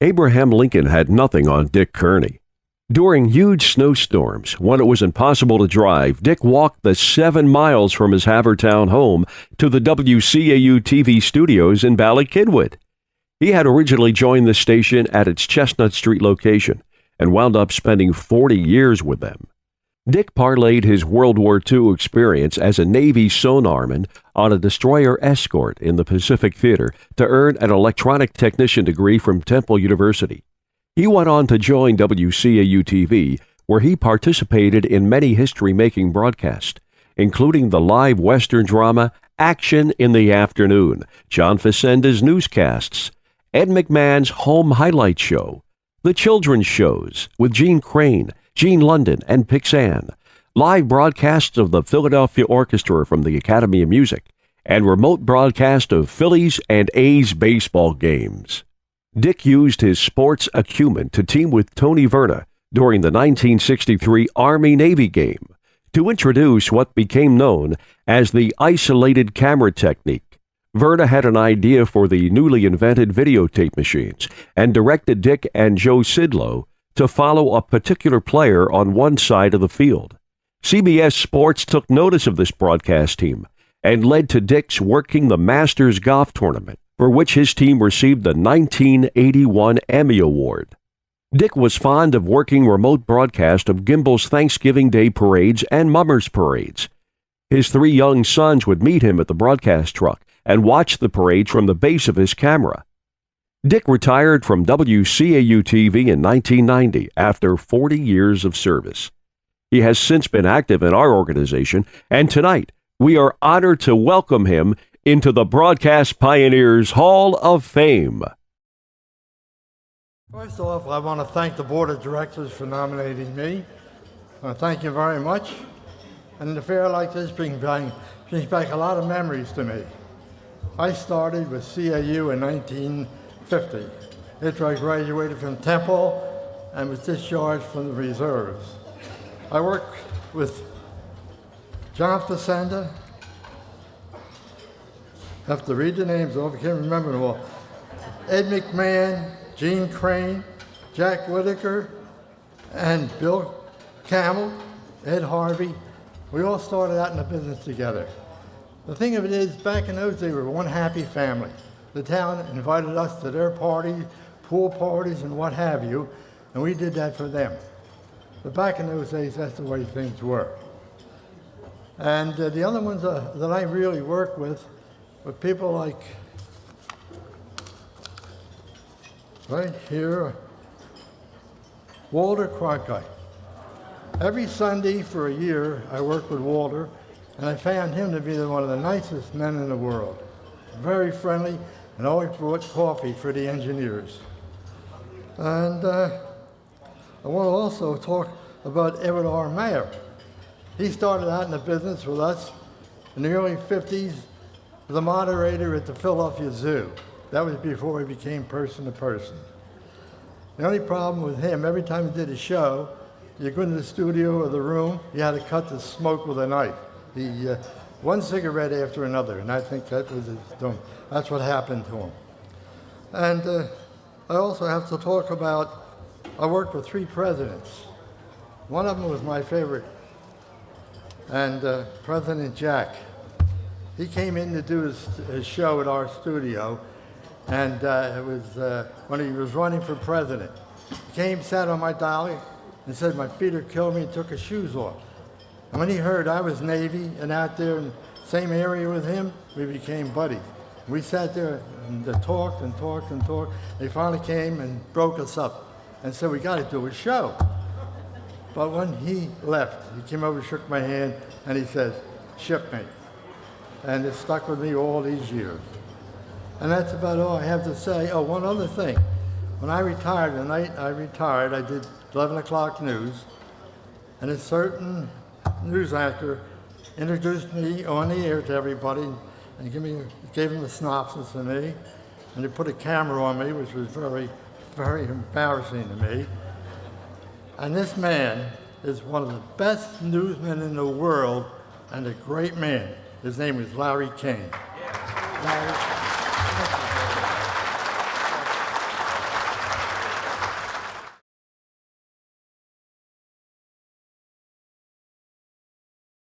Abraham Lincoln had nothing on Dick Kearney. During huge snowstorms, when it was impossible to drive, Dick walked the 7 miles from his Havertown home to the WCAU TV studios in Ballykidwood. He had originally joined the station at its Chestnut Street location and wound up spending 40 years with them. Dick parlayed his World War II experience as a Navy sonarman on a destroyer escort in the Pacific Theater to earn an electronic technician degree from Temple University. He went on to join WCAU-TV, where he participated in many history-making broadcasts, including the live Western drama Action in the Afternoon, John Facenda's newscasts, Ed McMahon's Home Highlight Show, the children's shows with Gene Crane, Gene London, and Pixan, live broadcasts of the Philadelphia Orchestra from the Academy of Music, and remote broadcast of Phillies and A's baseball games. Dick used his sports acumen to team with Tony Verna during the 1963 Army-Navy game to introduce what became known as the isolated camera technique. Verna had an idea for the newly invented videotape machines and directed Dick and Joe Sidlow to follow a particular player on one side of the field. CBS Sports took notice of this broadcast team and led to Dick's working the Masters Golf Tournament, for which his team received the 1981 Emmy Award. Dick was fond of working remote broadcast of Gimbel's Thanksgiving Day parades and Mummers parades. His 3 young sons would meet him at the broadcast truck and watch the parade from the base of his camera. Dick retired from WCAU-TV in 1990 after 40 years of service. He has since been active in our organization, and tonight we are honored to welcome him into the Broadcast Pioneers Hall of Fame. First off, I want to thank the Board of Directors for nominating me. Thank you very much. And an affair like this brings back a lot of memories to me. I started with CAU in 1950 after I graduated from Temple and was discharged from the reserves. I worked with John Facenda. I have to read the names off, I can't remember them all. Ed McMahon, Gene Crane, Jack Whitaker, and Bill Campbell, Ed Harvey. We all started out in the business together. The thing of it is, back in those days, we were one happy family. The town invited us to their parties, pool parties, and what have you, and we did that for them. But back in those days, that's the way things were. And the other ones that I really work with people like, right here, Walter Cronkite. Every Sunday for a year, I worked with Walter, and I found him to be one of the nicest men in the world. Very friendly, and always brought coffee for the engineers. And I want to also talk about Edward R. Mayer. He started out in the business with us in the early 50s, the moderator at the Philadelphia Zoo. That was before he became person to person. The only problem with him, every time he did a show, you go into the studio or the room, you had to cut the smoke with a knife. One cigarette after another, and I think that's what happened to him. And I also have to talk about, I worked with 3 presidents. One of them was my favorite, and President Jack. He came in to do his show at our studio, and it was when he was running for president. He came, sat on my dolly, and said, "My feet are killing me," and took his shoes off. And when he heard I was Navy and out there in the same area with him, we became buddies. We sat there and talked and talked and talked. They finally came and broke us up and said, "We got to do a show." But when he left, he came over, shook my hand, and he says, "Shipmate." And it stuck with me all these years. And that's about all I have to say. Oh, one other thing. When I retired, the night I retired, I did 11 o'clock news, and a certain news anchor introduced me on the air to everybody and gave them a synopsis of me, and they put a camera on me, which was very, very embarrassing to me. And this man is one of the best newsmen in the world and a great man. His name is Larry King. Larry.